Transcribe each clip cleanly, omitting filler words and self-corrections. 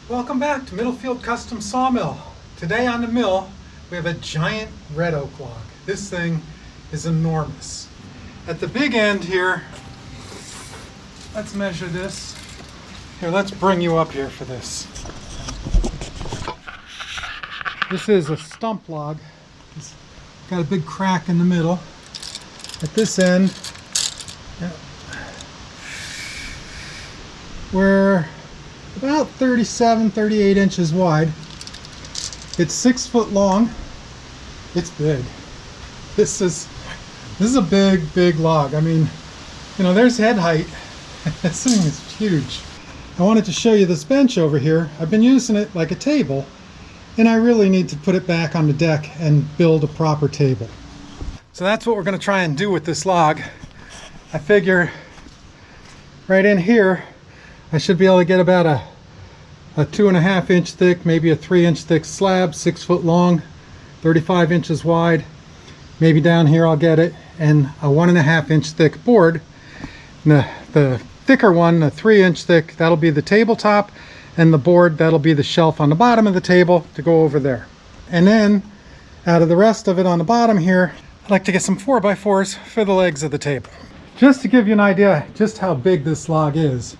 Welcome back to Middlefield Custom Sawmill. Today on the mill we have a giant red oak log. This thing is enormous. At the big end here, let's measure this. Here, let's bring you up here for this. This is a stump log. It's got a big crack in the middle. At this end, we're about 38 inches wide. It's 6 foot long. It's big. This is a big log. I mean, you know, there's head height. This thing is huge. I wanted to show you this bench over here. I've been using it like a table, and I really need to put it back on the deck and build a proper table. So that's what we're going to try and do with this log. I figure right in here I should be able to get about a 2.5 inch thick, maybe a 3 inch thick slab, 6 foot long, 35 inches wide. Maybe down here I'll get it, and a 1.5 inch thick board. The thicker one, the 3 inch thick, that'll be the tabletop, and the board, that'll be the shelf on the bottom of the table to go over there. And then out of the rest of it on the bottom here, I'd like to get some 4x4s for the legs of the table. Just to give you an idea just how big this log is,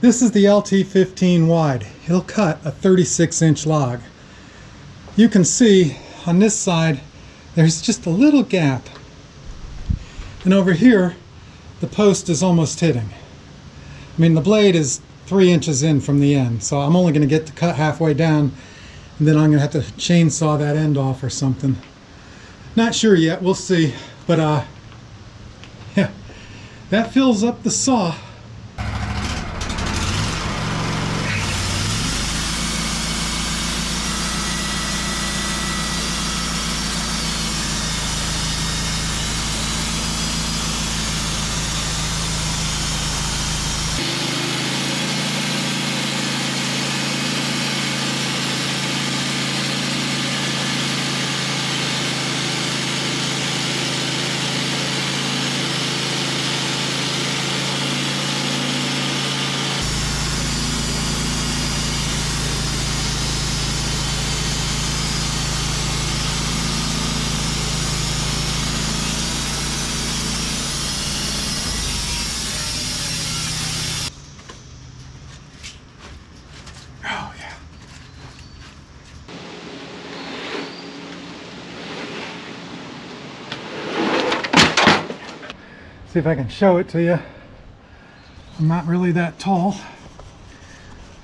this is the LT15 wide. It'll cut a 36 inch log. You can see on this side there's just a little gap, and over here the post is almost hitting. I mean, the blade is 3 inches in from the end, so I'm only going to get to cut halfway down, and then I'm going to have to chainsaw that end off or something. Not sure yet, we'll see. But yeah, that fills up the saw. See if I can show it to you. I'm not really that tall.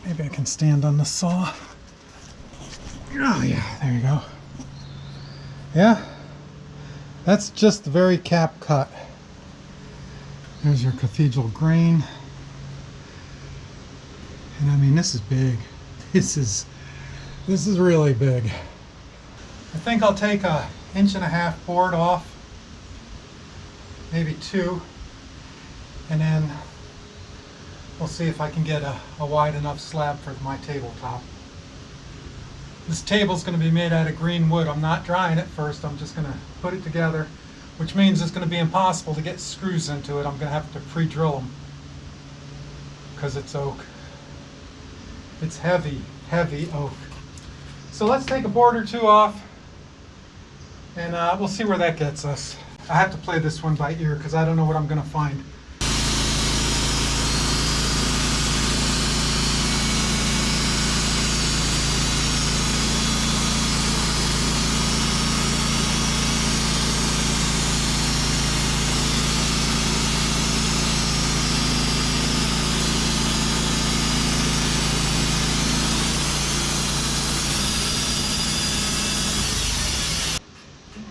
Maybe I can stand on the saw. Oh yeah, there you go. Yeah, that's just the very cap cut. There's your cathedral grain. And I mean, this is big. This is really big. I think I'll take a 1.5 inch board off, maybe 2, and then we'll see if I can get a wide enough slab for my tabletop. This table's going to be made out of green wood. I'm not drying it first, I'm just going to put it together, which means it's going to be impossible to get screws into it. I'm going to have to pre-drill them because it's oak. It's heavy oak. So let's take a board or 2 off, and we'll see where that gets us. I have to play this one by ear because I don't know what I'm going to find.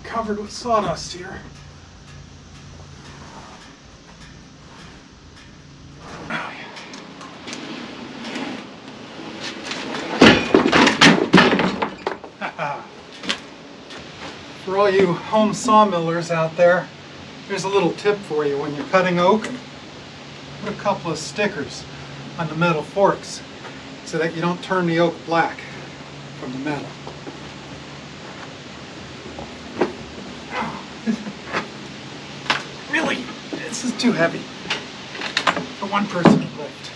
Covered with sawdust here. For all you home sawmillers out there, here's a little tip for you. When you're cutting oak, put a couple of stickers on the metal forks so that you don't turn the oak black from the metal. Really, this is too heavy for one person to lift.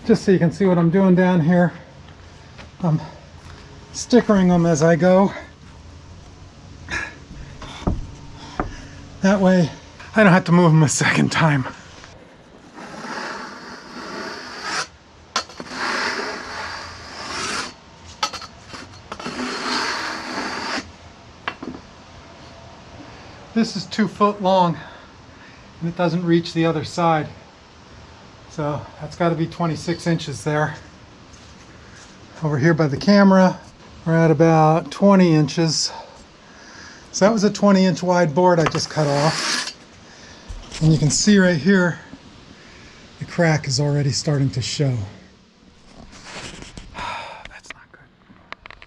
Just so you can see what I'm doing down here. I'm stickering them as I go. That way I don't have to move them a second time. This is 2 foot long and it doesn't reach the other side. So that's got to be 26 inches there. Over here by the camera, we're at about 20 inches. So that was a 20-inch wide board I just cut off. And you can see right here, the crack is already starting to show. That's not good.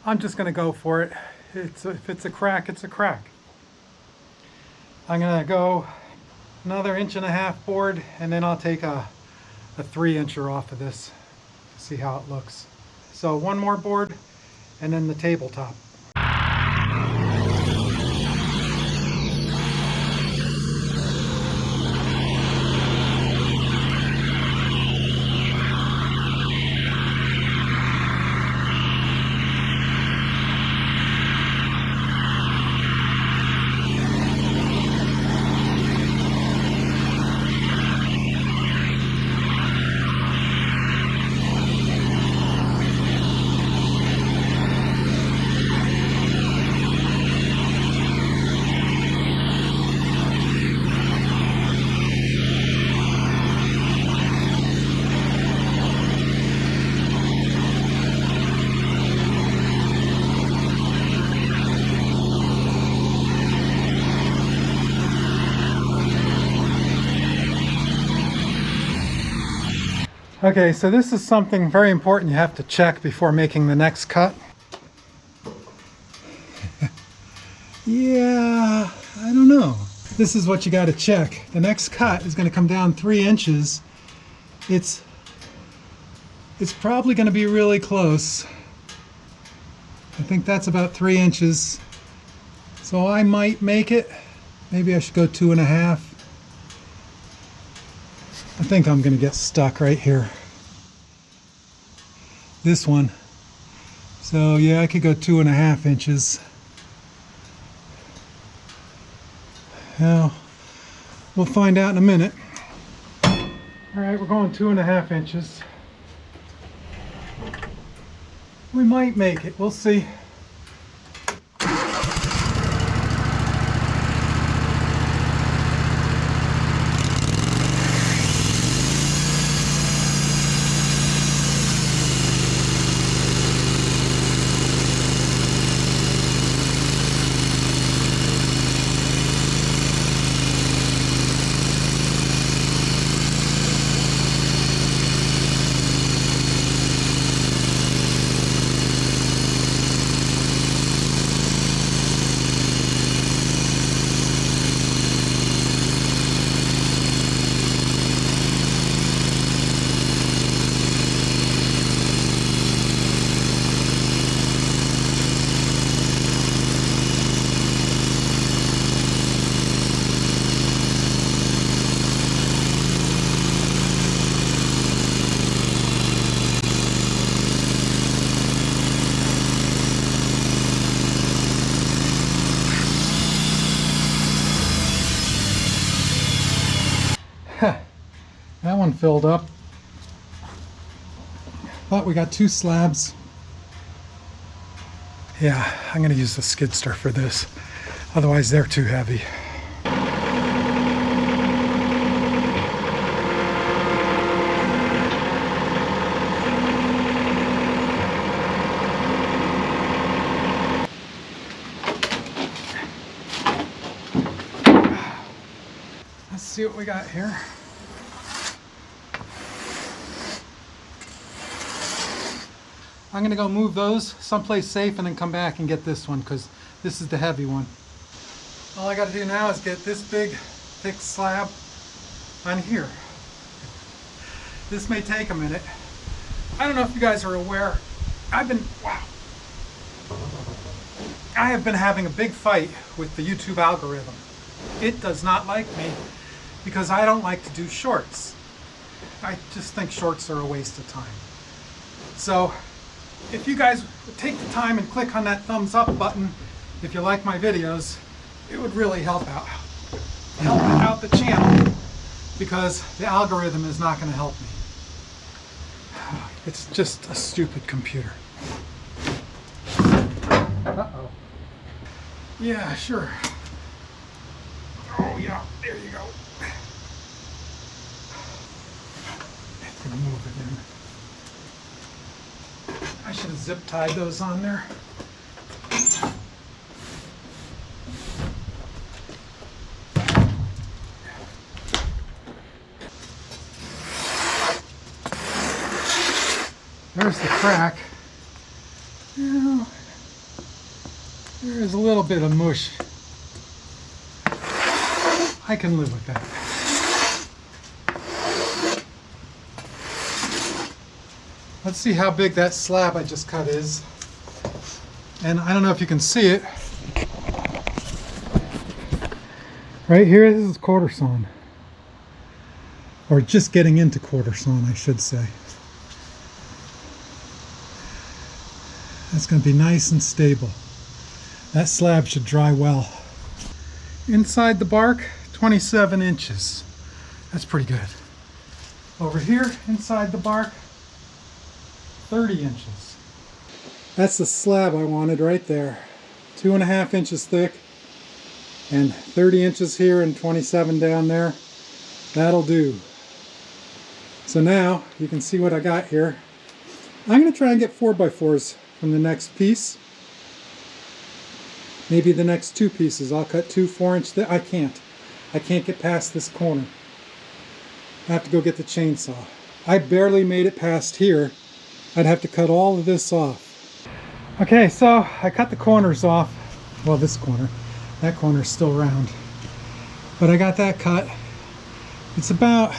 I'm just going to go for it. If it's a crack, it's a crack. I'm going to go another 1.5 inch board, and then I'll take a 3-incher off of this to see how it looks. So one more board, and then the tabletop. Okay, so this is something very important you have to check before making the next cut. Yeah, I don't know. This is what you got to check. The next cut is going to come down 3 inches. It's probably going to be really close. I think that's about 3 inches. So I might make it. Maybe I should go 2.5. I think I'm going to get stuck right here. This one. So yeah, I could go 2.5 inches. Well, we'll find out in a minute. All right, we're going 2.5 inches. We might make it. We'll see. That one filled up. But we got 2 slabs. Yeah, I'm going to use the skid steer for this. Otherwise they're too heavy. Let's see what we got here. I'm going to go move those someplace safe and then come back and get this one because this is the heavy one. All I got to do now is get this big thick slab on here. This may take a minute. I don't know if you guys are aware, I have been having a big fight with the YouTube algorithm. It does not like me because I don't like to do shorts. I just think shorts are a waste of time. So if you guys would take the time and click on that thumbs up button if you like my videos, it would really help out the channel, because the algorithm is not going to help me. It's just a stupid computer. Uh-oh. Yeah, sure. Oh yeah, there you go. I'm gonna move it in. I should have zip tied those on there. There's the crack. Now, there is a little bit of mush. I can live with that. Let's see how big that slab I just cut is. And I don't know if you can see it. Right here, this is quarter sawn. Or just getting into quarter sawn, I should say. That's going to be nice and stable. That slab should dry well. Inside the bark, 27 inches. That's pretty good. Over here, inside the bark, 30 inches. That's the slab I wanted right there. 2.5 inches thick and 30 inches here and 27 down there. That'll do. So now you can see what I got here. I'm going to try and get 4x4s from the next piece. Maybe the next two pieces. I'll cut two 4-inch. I can't get past this corner. I have to go get the chainsaw. I barely made it past here. I'd have to cut all of this off. Okay, so I cut the corners off. Well, this corner. That corner's still round. But I got that cut. It's about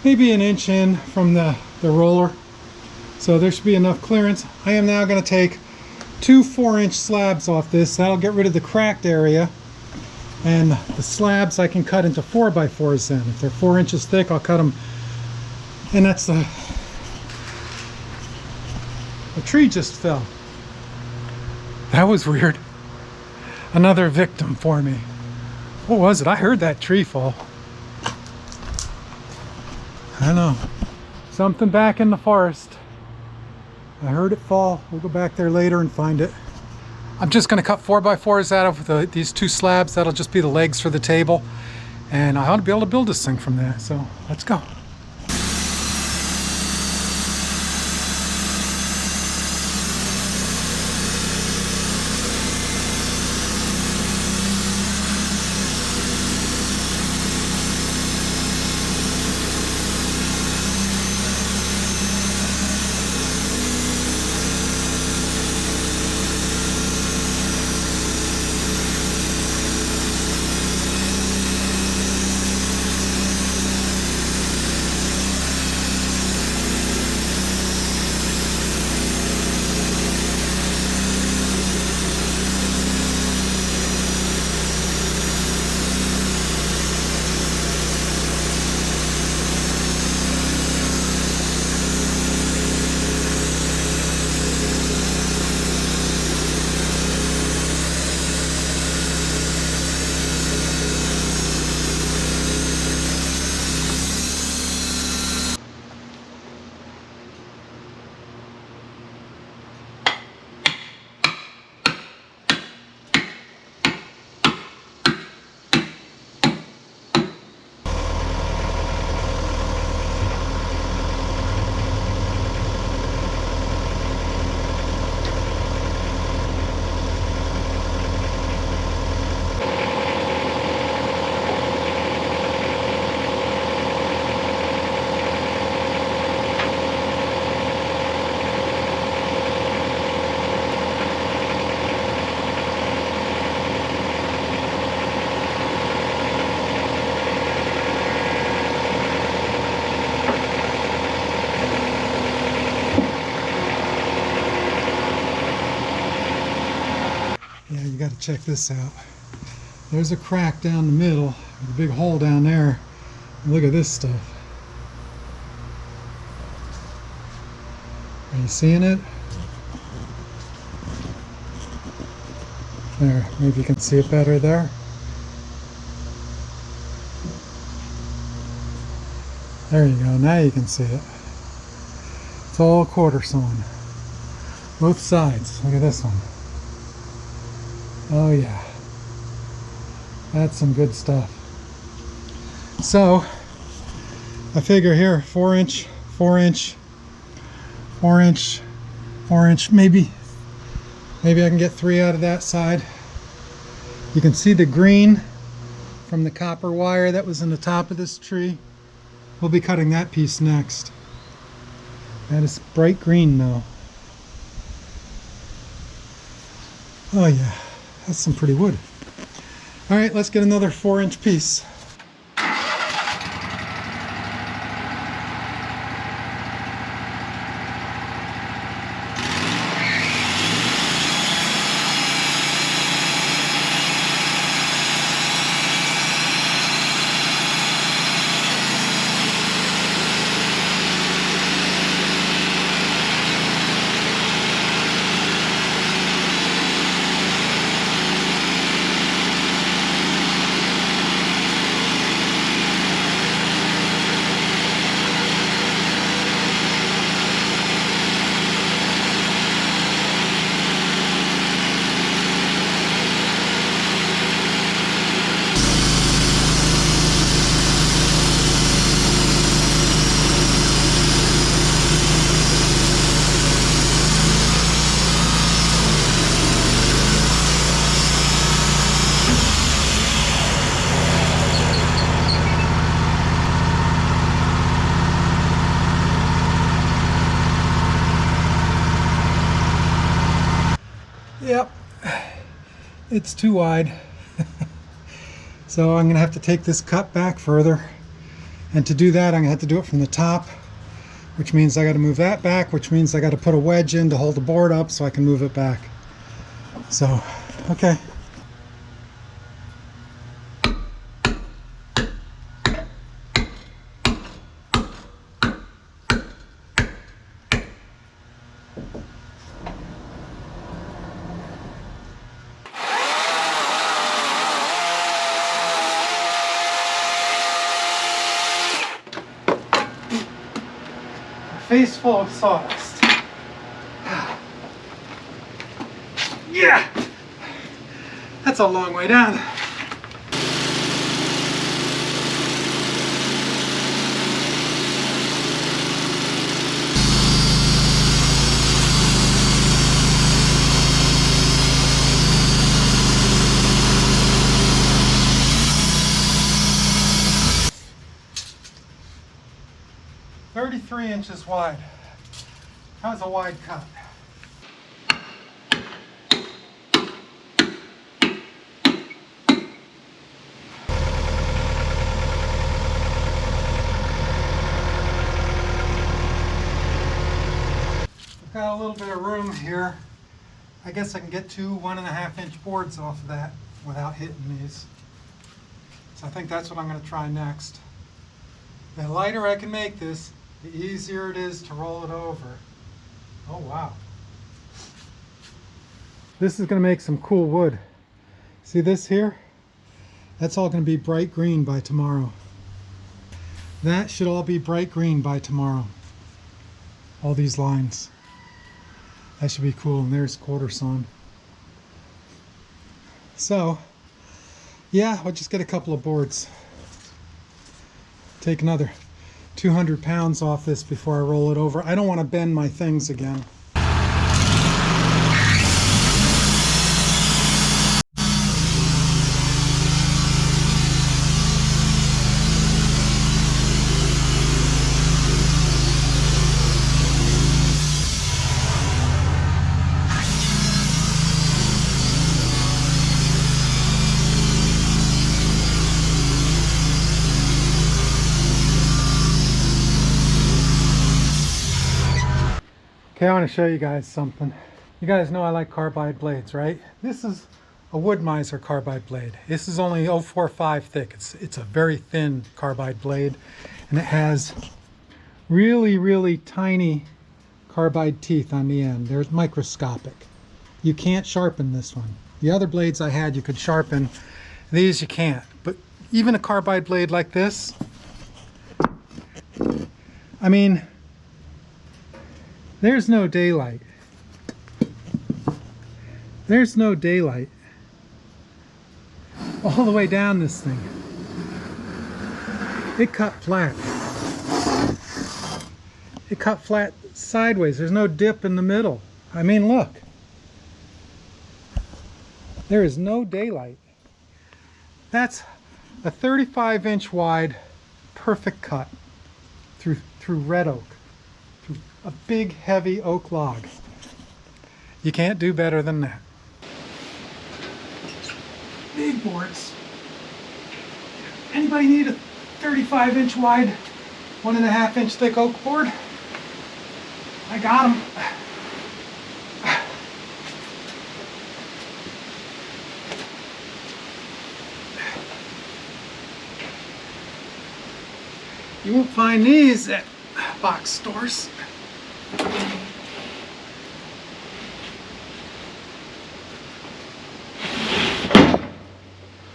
maybe an inch in from the roller. So there should be enough clearance. I am now going to take two 4-inch slabs off this. That'll get rid of the cracked area. And the slabs I can cut into 4x4s then. If they're 4 inches thick, I'll cut them. And that's the tree just fell. That was weird. Another victim for me. What was it? I heard that tree fall. I don't know. Something back in the forest. I heard it fall. We'll go back there later and find it. I'm just going to cut 4x4s out of these two slabs. That'll just be the legs for the table. And I ought to be able to build this thing from there. So let's go. Yeah, you got to check this out. There's a crack down the middle, with a big hole down there. And look at this stuff. Are you seeing it? There, maybe you can see it better there. There you go, now you can see it. It's all quarter sawn. Both sides. Look at this one. Oh yeah. That's some good stuff. So, I figure here, 4 inch, 4 inch, 4 inch, 4 inch, maybe I can get 3 out of that side. You can see the green from the copper wire that was in the top of this tree. We'll be cutting that piece next. That is bright green though. Oh yeah, that's some pretty wood. All right, let's get another 4-inch piece. Yep, it's too wide. So I'm gonna have to take this cut back further. And to do that, I'm gonna have to do it from the top, which means I gotta move that back, which means I gotta put a wedge in to hold the board up so I can move it back. So, okay. Face full of sawdust. Yeah! That's a long way down. Inches wide. That was a wide cut. I've got a little bit of room here. I guess I can get 2 1.5-inch boards off of that without hitting these. So I think that's what I'm going to try next. The lighter I can make this, the easier it is to roll it over. Oh wow. This is going to make some cool wood. See this here? That's all going to be bright green by tomorrow. That should all be bright green by tomorrow. All these lines. That should be cool. And there's quarter sawn. So, yeah, I'll just get a couple of boards. Take another 200 pounds off this before I roll it over. I don't want to bend my things again. Okay, I want to show you guys something. You guys know I like carbide blades, right? This is a Wood Miser carbide blade. This is only 0.45 thick. It's a very thin carbide blade, and it has really, really tiny carbide teeth on the end. They're microscopic. You can't sharpen this one. The other blades I had you could sharpen. These you can't. But even a carbide blade like this, I mean, there's no daylight. There's no daylight. All the way down this thing. It cut flat. It cut flat sideways. There's no dip in the middle. I mean, look. There is no daylight. That's a 35-inch wide, perfect cut through red oak, through a big, heavy oak log. You can't do better than that. Big boards. Anybody need a 35-inch wide, 1.5-inch thick oak board? I got them. You won't find these at box stores.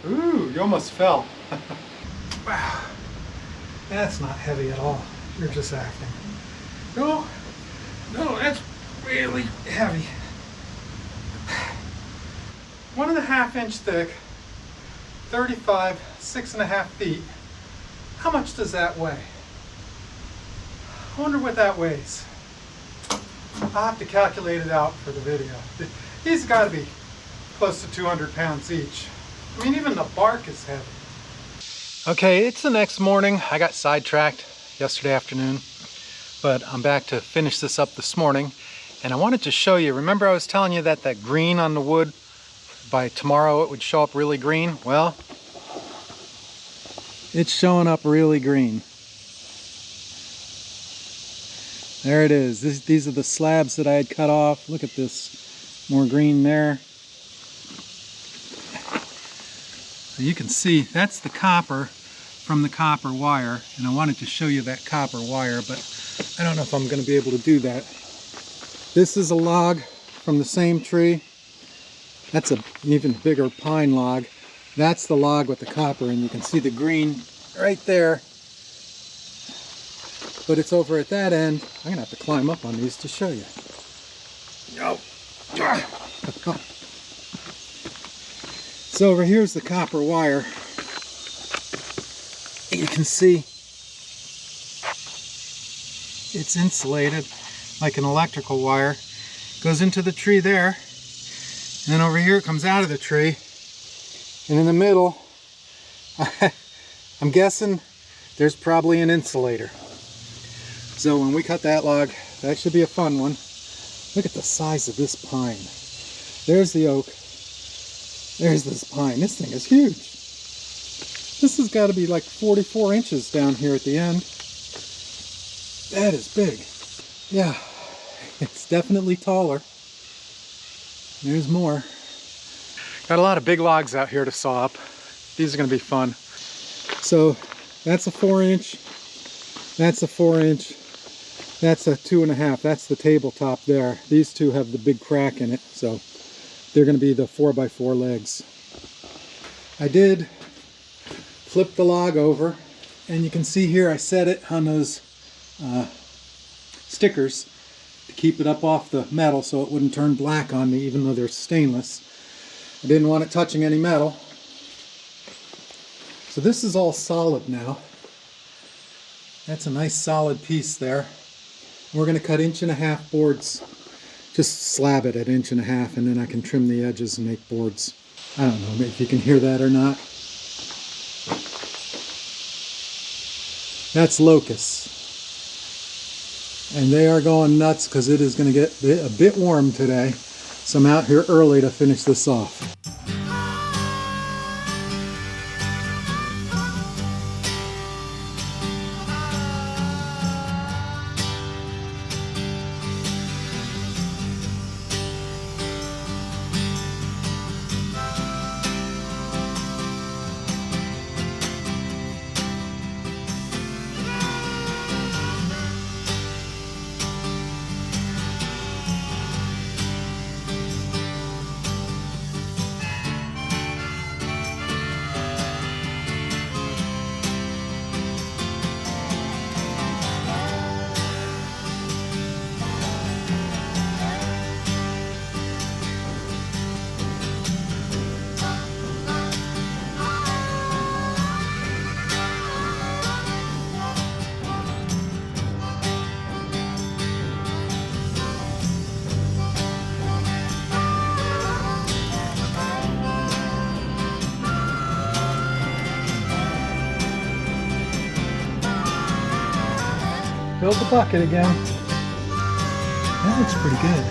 Ooh, you almost fell. Wow, that's not heavy at all. You're just acting. No, that's really heavy. 1.5-inch thick, 35, 6.5 feet. How much does that weigh? I wonder what that weighs. I'll have to calculate it out for the video. These got to be close to 200 pounds each. I mean, even the bark is heavy. Okay, it's the next morning. I got sidetracked yesterday afternoon, but I'm back to finish this up this morning. And I wanted to show you, remember I was telling you that that green on the wood, by tomorrow it would show up really green? Well, it's showing up really green. There it is. These are the slabs that I had cut off. Look at this, more green there. So you can see that's the copper from the copper wire, and I wanted to show you that copper wire, but I don't know if I'm going to be able to do that. This is a log from the same tree. That's an even bigger pine log. That's the log with the copper, and you can see the green right there. But it's over at that end. I'm going to have to climb up on these to show you. No. So over here's the copper wire. You can see it's insulated like an electrical wire. Goes into the tree there. And then over here it comes out of the tree. And in the middle, I'm guessing there's probably an insulator. So when we cut that log, that should be a fun one. Look at the size of this pine. There's the oak. There's this pine. This thing is huge. This has got to be like 44 inches down here at the end. That is big. Yeah, it's definitely taller. There's more. Got a lot of big logs out here to saw up. These are going to be fun. So that's a 4-inch. That's a 4-inch. That's a 2.5. That's the tabletop there. These two have the big crack in it, so they're going to be the 4x4 legs. I did flip the log over, and you can see here I set it on those stickers to keep it up off the metal so it wouldn't turn black on me, even though they're stainless. I didn't want it touching any metal. So this is all solid now. That's a nice solid piece there. We're going to cut 1.5-inch boards. Just slab it at 1.5 inches, and then I can trim the edges and make boards. I don't know if you can hear that or not. That's locusts. And they are going nuts because it is going to get a bit warm today. So I'm out here early to finish this off. Build the bucket again. That looks pretty good.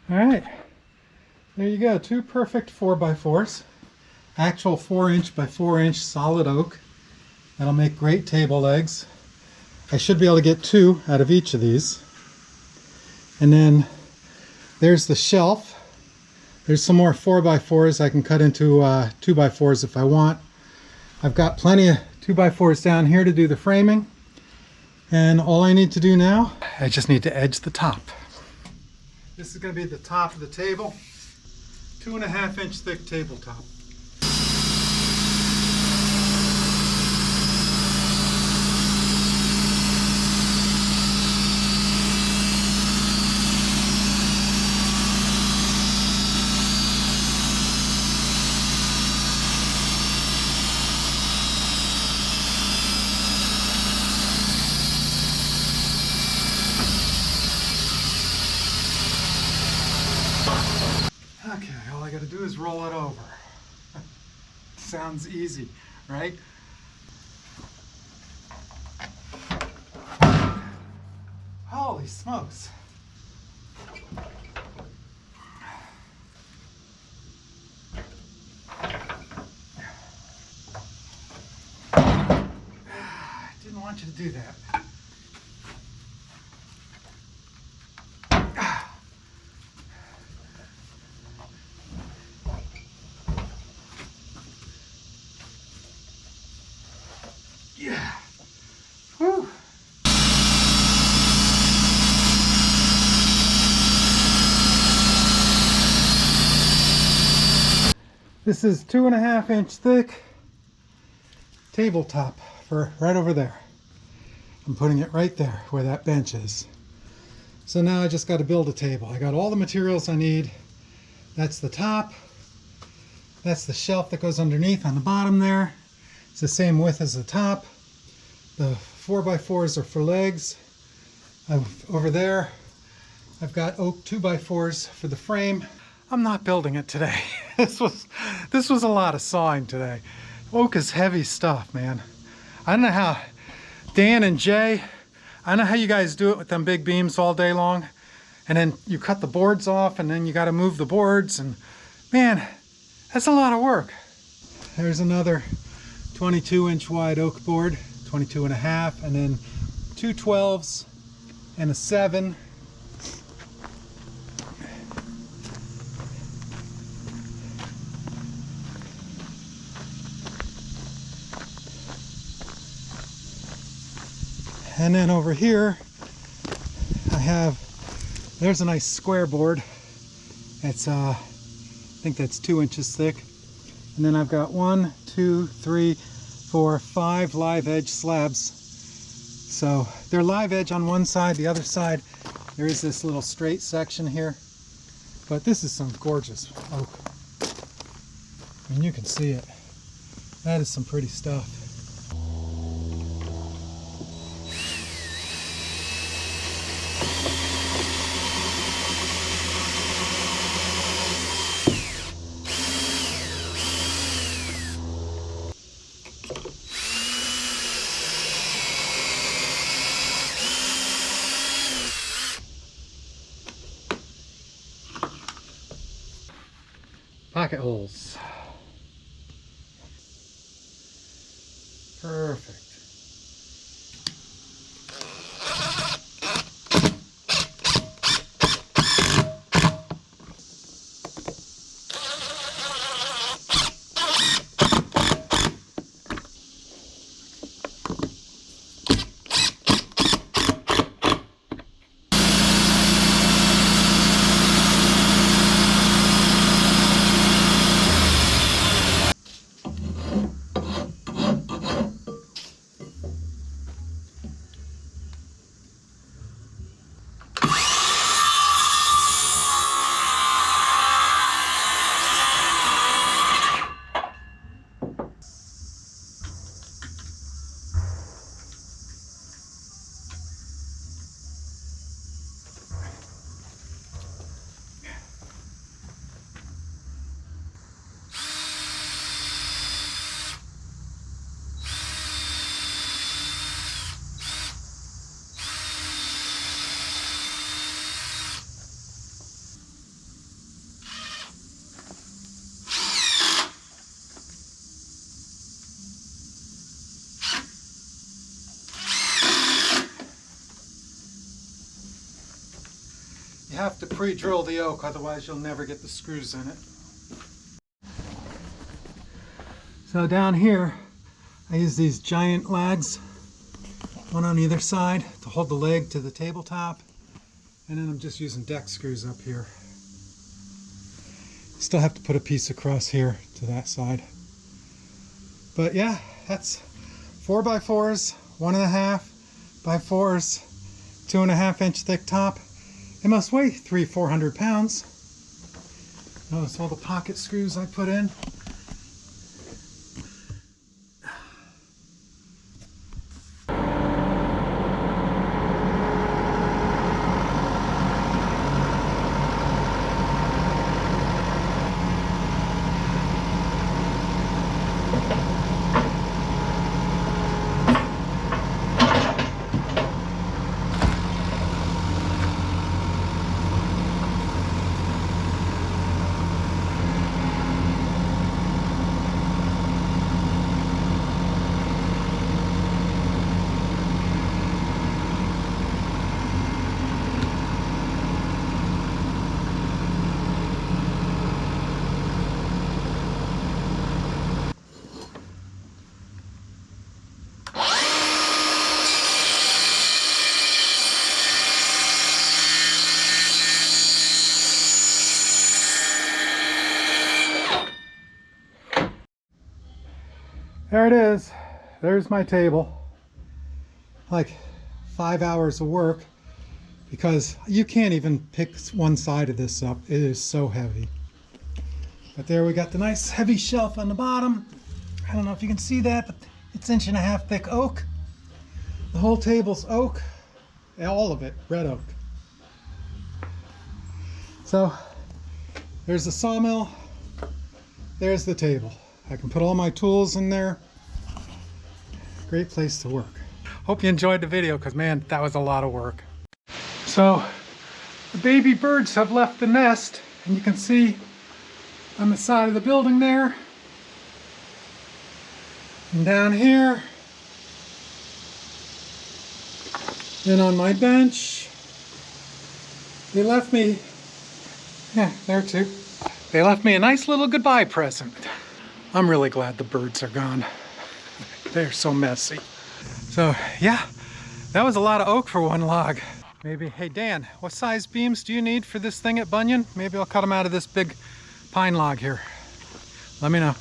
All right, there you go, 2 perfect 4x4s, actual 4" by 4" solid oak. That'll make great table legs. I should be able to get 2 out of each of these. And then there's the shelf. There's some more 4x4s I can cut into 2x4s if I want. I've got plenty of 2x4s down here to do the framing. And all I need to do now, I just need to edge the top. This is going to be the top of the table, 2.5" thick tabletop. Okay, all I got to do is roll it over. Sounds easy, right? Holy smokes. I didn't want you to do that. Yeah. Whew. This is 2.5" thick tabletop for right over there. I'm putting it right there where that bench is. So now I just got to build a table. I got all the materials I need. That's the top. That's the shelf that goes underneath on the bottom there. It's the same width as the top. The 4x4s are for legs. Over there, I've got oak 2x4s for the frame. I'm not building it today. This was a lot of sawing today. Oak is heavy stuff, man. I don't know how Dan and Jay, I don't know how you guys do it with them big beams all day long. And then you cut the boards off and then you got to move the boards. And man, that's a lot of work. There's another 22" wide oak board, 22.5, and then 2 12s and a 7. And then over here, there's a nice square board. It's, I think that's 2 inches thick. And then I've got 1, 2, 3, 4, 5 live edge slabs. So they're live edge on one side, the other side there is this little straight section here. But this is some gorgeous oak. I mean, you can see it. That is some pretty stuff. Pocket holes. Perfect. You have to pre-drill the oak, otherwise you'll never get the screws in it. So down here, I use these giant lags, one on either side, to hold the leg to the tabletop. And then I'm just using deck screws up here. Still have to put a piece across here to that side. But yeah, that's 4x4s, 1.5 by 4s, 2.5 inch thick top. It must weigh 300-400 pounds. Notice all the pocket screws I put in. There it is. There's my table. Like 5 hours of work, because you can't even pick one side of this up. It is so heavy. But there we got the nice heavy shelf on the bottom. I don't know if you can see that, but it's 1.5 inch thick oak. The whole table's oak. All of it, red oak. So there's the sawmill. There's the table. I can put all my tools in there. Great place to work. Hope you enjoyed the video, because man, that was a lot of work. So the baby birds have left the nest, and you can see on the side of the building there. And down here. Then on my bench. They left me, yeah, there too. They left me a nice little goodbye present. I'm really glad the birds are gone. They're so messy. So yeah, that was a lot of oak for one log. Maybe, hey Dan, what size beams do you need for this thing at Bunyan? Maybe I'll cut them out of this big pine log here. Let me know.